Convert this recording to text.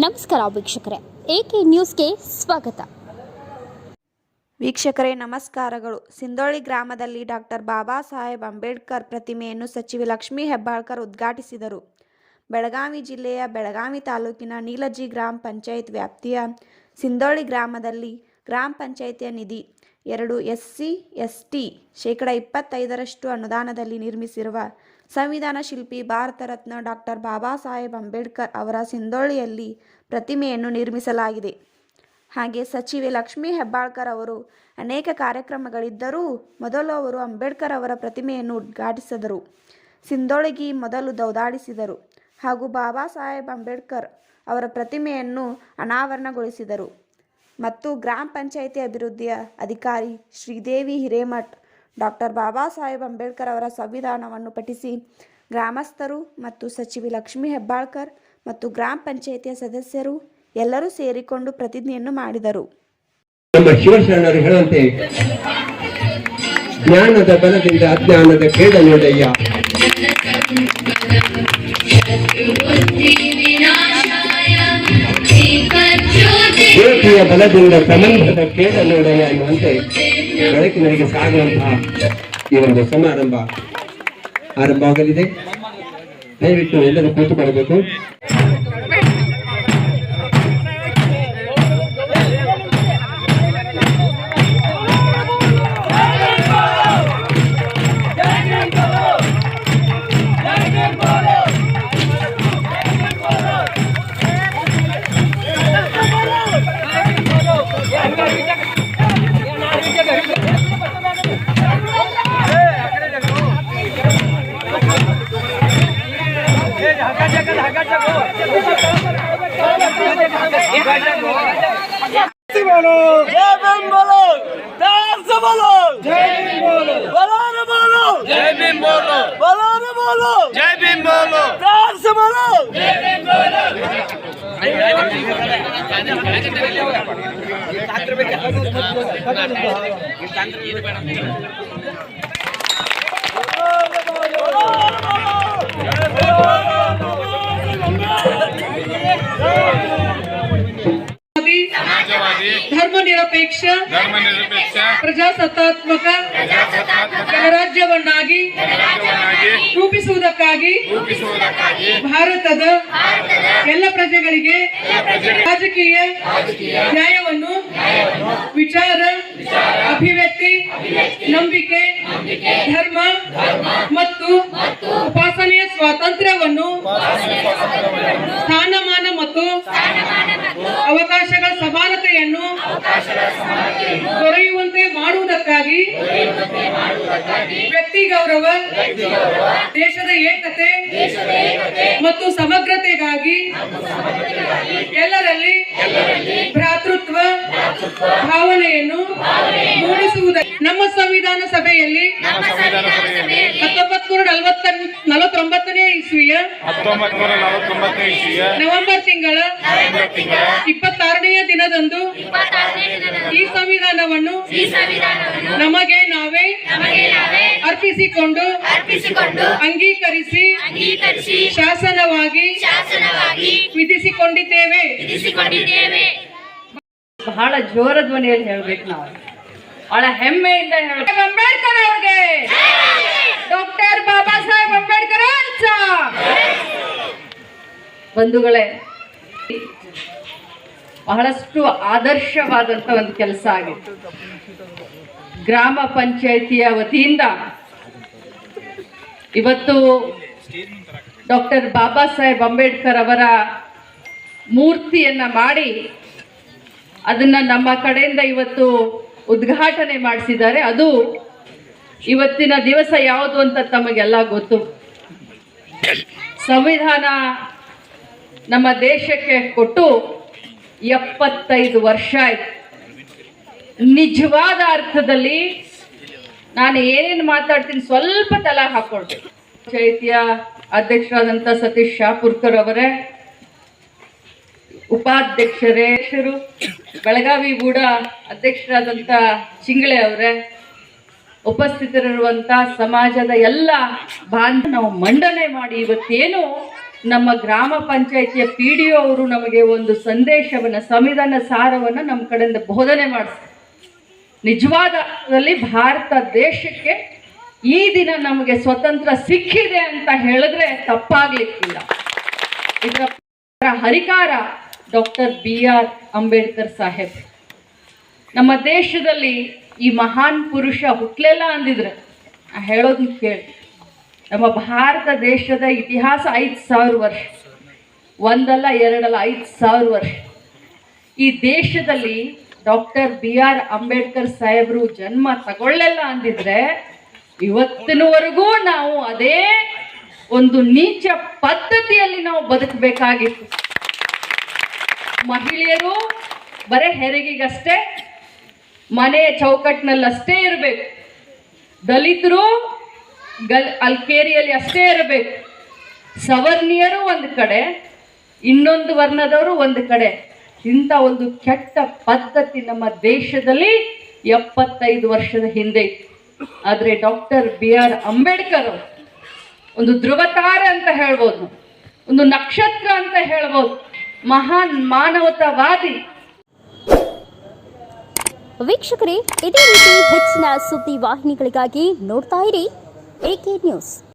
ನಮಸ್ಕಾರ ವೀಕ್ಷಕರೇ, ಏಕೆ ನ್ಯೂಸ್ಗೆ ಸ್ವಾಗತ. ವೀಕ್ಷಕರೇ ನಮಸ್ಕಾರಗಳು. ಸಿಂಧೋಳಿ ಗ್ರಾಮದಲ್ಲಿ ಡಾಕ್ಟರ್ ಬಾಬಾ ಸಾಹೇಬ್ ಅಂಬೇಡ್ಕರ್ ಪ್ರತಿಮೆಯನ್ನು ಸಚಿವೆ ಲಕ್ಷ್ಮೀ ಹೆಬ್ಬಾಳ್ಕರ್ ಉದ್ಘಾಟಿಸಿದರು. ಬೆಳಗಾವಿ ಜಿಲ್ಲೆಯ ಬೆಳಗಾವಿ ತಾಲೂಕಿನ ನೀಲಜಿ ಗ್ರಾಮ ಪಂಚಾಯತ್ ವ್ಯಾಪ್ತಿಯ ಸಿಂಧೋಳಿ ಗ್ರಾಮದಲ್ಲಿ ಗ್ರಾಮ ಪಂಚಾಯಿತಿಯ ನಿಧಿ 2 SC/ST (25% ಅನುದಾನದಲ್ಲಿ ನಿರ್ಮಿಸಿರುವ ಸಂವಿಧಾನ ಶಿಲ್ಪಿ ಭಾರತ ರತ್ನ ಡಾಕ್ಟರ್ ಬಾಬಾ ಸಾಹೇಬ್ ಅಂಬೇಡ್ಕರ್ ಅವರ ಸಿಂಧೋಳಿಯಲ್ಲಿ ಪ್ರತಿಮೆಯನ್ನು ನಿರ್ಮಿಸಲಾಗಿದೆ. ಹಾಗೆ ಸಚಿವೆ ಲಕ್ಷ್ಮೀ ಹೆಬ್ಬಾಳ್ಕರ್ ಅವರು ಅನೇಕ ಕಾರ್ಯಕ್ರಮಗಳಿದ್ದರೂ ಮೊದಲು ಅವರು ಅಂಬೇಡ್ಕರ್ ಅವರ ಪ್ರತಿಮೆಯನ್ನು ಉದ್ಘಾಟಿಸಿದರು. ಸಿಂಧೋಳಿಗೆ ಮೊದಲು ದೌದಾಡಿಸಿದರು ಹಾಗೂ ಬಾಬಾ ಸಾಹೇಬ್ ಅಂಬೇಡ್ಕರ್ ಅವರ ಪ್ರತಿಮೆಯನ್ನು ಅನಾವರಣಗೊಳಿಸಿದರು ಮತ್ತು ಗ್ರಾಮ ಪಂಚಾಯಿತಿ ಅಭಿವೃದ್ಧಿಯ ಅಧಿಕಾರಿ ಶ್ರೀದೇವಿ ಹಿರೇಮಠ್ ಡಾಕ್ಟರ್ ಬಾಬಾ ಸಾಹೇಬ್ ಅಂಬೇಡ್ಕರ್ ಅವರ ಸಂವಿಧಾನವನ್ನು ಪಠಿಸಿ ಗ್ರಾಮಸ್ಥರು ಮತ್ತು ಸಚಿವೆ ಲಕ್ಷ್ಮೀ ಹೆಬ್ಬಾಳ್ಕರ್ ಮತ್ತು ಗ್ರಾಮ ಪಂಚಾಯಿತಿಯ ಸದಸ್ಯರು ಎಲ್ಲರೂ ಸೇರಿಕೊಂಡು ಪ್ರತಿಜ್ಞೆಯನ್ನು ಮಾಡಿದರು. ನಮ್ಮ ಶಿವಶರಣರು ಹೇಳುವಂತೆ ಜ್ಞಾನದ ಬಲದಿಂದ ಅಜ್ಞಾನದ ಕೇಡ ನೋಡಯ್ಯ, ಜ್ಯೋತಿಯ ಬಲದಿಂದ ಸಂಬಂಧದ ಕೇಡ ನೋಡಯ್ಯ ಎನ್ನುವಂತೆ ಬೆಳಕಿನರಿಗೆ ಸಾಗುವಂತಹ ಈ ಒಂದು ಸಮಾರಂಭ ಆರಂಭವಾಗಲಿದೆ. ದಯವಿಟ್ಟು ಎಲ್ಲರೂ ಕೂತುಕೊಳ್ಳಬೇಕು. ಧರ್ಮನಿರಪೇಕ್ಷ ಪ್ರಜಾಸತ್ತಾತ್ಮಕ ಗಣರಾಜ್ಯವನ್ನಾಗಿ ರೂಪಿಸುವುದಕ್ಕಾಗಿ ಭಾರತದ ಎಲ್ಲ ಪ್ರಜೆಗಳಿಗೆ ರಾಜಕೀಯ ನ್ಯಾಯವನ್ನು, ವಿಚಾರ, ಅಭಿವ್ಯಕ್ತಿ, ನಂಬಿಕೆ, ಧರ್ಮ ಮತ್ತು ಉಪಾಸನೆಯ ಸ್ವಾತಂತ್ರ್ಯವನ್ನು, ಸ್ಥಾನಮಾನ ಮತ್ತು ಅವಕಾಶಗಳ ಸಮಾನತೆಯನ್ನು ದೊರೆಯುವಂತೆ ಮಾಡುವುದಕ್ಕಾಗಿ ವ್ಯಕ್ತಿ ಗೌರವ, ದೇಶದ ಏಕತೆ ಮತ್ತು ಸಮಗ್ರತೆಗಾಗಿ ಎಲ್ಲರಲ್ಲಿ ಭ್ರಾತೃತ್ವ ಭಾವನೆಯನ್ನು ಮೂಡಿಸುವುದಕ್ಕೆ ನಮ್ಮ ಸಂವಿಧಾನ ಸಭೆಯಲ್ಲಿ 1949ನೇ ಇಸ್ವಿಯ ನವೆಂಬರ್ ತಿಂಗಳ 26ನೇ ದಿನದಂದು ಈ ಸಂವಿಧಾನವನ್ನು ನಮಗೆ ನಾವೇ ಅರ್ಪಿಸಿಕೊಂಡು ಅಂಗೀಕರಿಸಿ ಶಾಸನವಾಗಿ ವಿಧಿಸಿಕೊಂಡಿದ್ದೇವೆ. ಬಹಳ ಜೋರ ಧ್ವನಿಯಲ್ಲಿ ಹೇಳ್ಬೇಕು, ನಾವು ಬಹಳ ಹೆಮ್ಮೆಯಿಂದ ಹೇಳ್ಬೇಕು. ಅಂಬೇಡ್ಕರ್ ಅವ್ರಿಗೆ, ಡಾಕ್ಟರ್ ಬಾಬಾ ಸಾಹೇಬ್ ಅಂಬೇಡ್ಕರ್ ಅಂತ. ಬಂಧುಗಳೇ, ಬಹಳಷ್ಟು ಆದರ್ಶವಾದಂತ ಒಂದು ಕೆಲಸ ಆಗಿತ್ತು. ಗ್ರಾಮ ಪಂಚಾಯಿತಿಯ ವತಿಯಿಂದ ಇವತ್ತು ಡಾಕ್ಟರ್ ಬಾಬಾ ಸಾಹೇಬ್ ಅಂಬೇಡ್ಕರ್ ಅವರ ಮೂರ್ತಿಯನ್ನ ಮಾಡಿ ಅದನ್ನ ನಮ್ಮ ಕಡೆಯಿಂದ ಇವತ್ತು ಉದ್ಘಾಟನೆ ಮಾಡಿಸಿದ್ದಾರೆ. ಅದು ಇವತ್ತಿನ ದಿವಸ ಯಾವುದು ಅಂತ ತಮಗೆಲ್ಲ ಗೊತ್ತು. ಸಂವಿಧಾನ ನಮ್ಮ ದೇಶಕ್ಕೆ ಕೊಟ್ಟು 75 ವರ್ಷ ಆಯ್ತು. ನಿಜವಾದ ಅರ್ಥದಲ್ಲಿ ನಾನು ಏನೇನು ಮಾತಾಡ್ತೀನಿ ಸ್ವಲ್ಪ ತಲೆ ಹಾಕೊಳ್ಬೇಕು. ಪಂಚಾಯಿತಿಯ ಅಧ್ಯಕ್ಷರಾದಂಥ ಸತೀಶ್ ಶಾಪುರ್ಕರ್ ಅವರೇ, ಉಪಾಧ್ಯಕ್ಷರೇ, ಬೆಳಗಾವಿ ಗೂಡ ಅಧ್ಯಕ್ಷರಾದಂಥ ಚಿಂಗಳೆ ಅವರೇ, ಉಪಸ್ಥಿತರಿರುವಂಥ ಸಮಾಜದ ಎಲ್ಲ ಬಾಂಧ ನಾವು ಮಂಡನೆ ಮಾಡಿ ಇವತ್ತೇನು ನಮ್ಮ ಗ್ರಾಮ ಪಂಚಾಯಿತಿಯ PDO ಅವರು ನಮಗೆ ಒಂದು ಸಂದೇಶವನ್ನು, ಸಂವಿಧಾನ ಸಾರವನ್ನು ನಮ್ಮ ಕಡೆಯಿಂದ ಬೋಧನೆ ಮಾಡಿಸ್ತಾರೆ. ನಿಜವಾದಲ್ಲಿ ಭಾರತ ದೇಶಕ್ಕೆ ಈ ದಿನ ನಮಗೆ ಸ್ವತಂತ್ರ ಸಿಕ್ಕಿದೆ ಅಂತ ಹೇಳಿದ್ರೆ ತಪ್ಪಾಗ್ಲಿಕ್ಕಿಲ್ಲ. ಇದರ ಹರಿಕಾರ ಡಾಕ್ಟರ್ BR ಅಂಬೇಡ್ಕರ್ ಸಾಹೇಬ್. ನಮ್ಮ ದೇಶದಲ್ಲಿ ಈ ಮಹಾನ್ ಪುರುಷ ಹುಟ್ಲೆಲ್ಲ ಅಂದಿದ್ರೆ ಹೇಳೋದನ್ನ ಕೇಳಿ. ನಮ್ಮ ಭಾರತ ದೇಶದ ಇತಿಹಾಸ 5000 ವರ್ಷ, ಒಂದಲ್ಲ ಎರಡಲ್ಲ 5000 ವರ್ಷ. ಈ ದೇಶದಲ್ಲಿ ಡಾಕ್ಟರ್ BR ಅಂಬೇಡ್ಕರ್ ಸಾಹೇಬರು ಜನ್ಮ ತಗೊಳ್ಳೆಲ್ಲ ಅಂದಿದ್ರೆ ಇವತ್ತಿನವರೆಗೂ ನಾವು ಅದೇ ಒಂದು ನೀಚ ಪದ್ಧತಿಯಲ್ಲಿ ನಾವು ಬದುಕಬೇಕಾಗಿತ್ತು. ಮಹಿಳೆಯರು ಬರೀ ಹೆರಿಗೆಗಷ್ಟೇ, ಮನೆಯ ಚೌಕಟ್ಟಿನಲ್ಲಷ್ಟೇ ಇರಬೇಕು. ದಲಿತರು ಅಲ್ಕೇರಿಯಲ್ಲಿ ಅಷ್ಟೇ ಇರಬೇಕು. ಸವರ್ಣೀಯರು ಒಂದು ಕಡೆ, ಇನ್ನೊಂದು ವರ್ಣದವರು ಒಂದು ಕಡೆ. ಇಂಥ ಒಂದು ಕೆಟ್ಟ ಪದ್ಧತಿ ನಮ್ಮ ದೇಶದಲ್ಲಿ 75 ವರ್ಷದ ಹಿಂದೆ ಇತ್ತು. ಆದರೆ ಡಾಕ್ಟರ್ BR ಅಂಬೇಡ್ಕರ್ ಅವರು ಒಂದು ಧ್ರುವತಾರೆ ಅಂತ ಹೇಳ್ಬೋದು, ಒಂದು ನಕ್ಷತ್ರ ಅಂತ ಹೇಳ್ಬೋದು, ಮಹಾನ್ ಮಾನವತಾವಾದಿ. ವೀಕ್ಷಕರೇ, ಇದೇ ರೀತಿ ಹೆಚ್ಚಿನ ಸುದ್ದಿ ವಾಹಿನಿಗಳಿಗಾಗಿ ನೋಡ್ತಾ ಇರಿ AK ನ್ಯೂಸ್.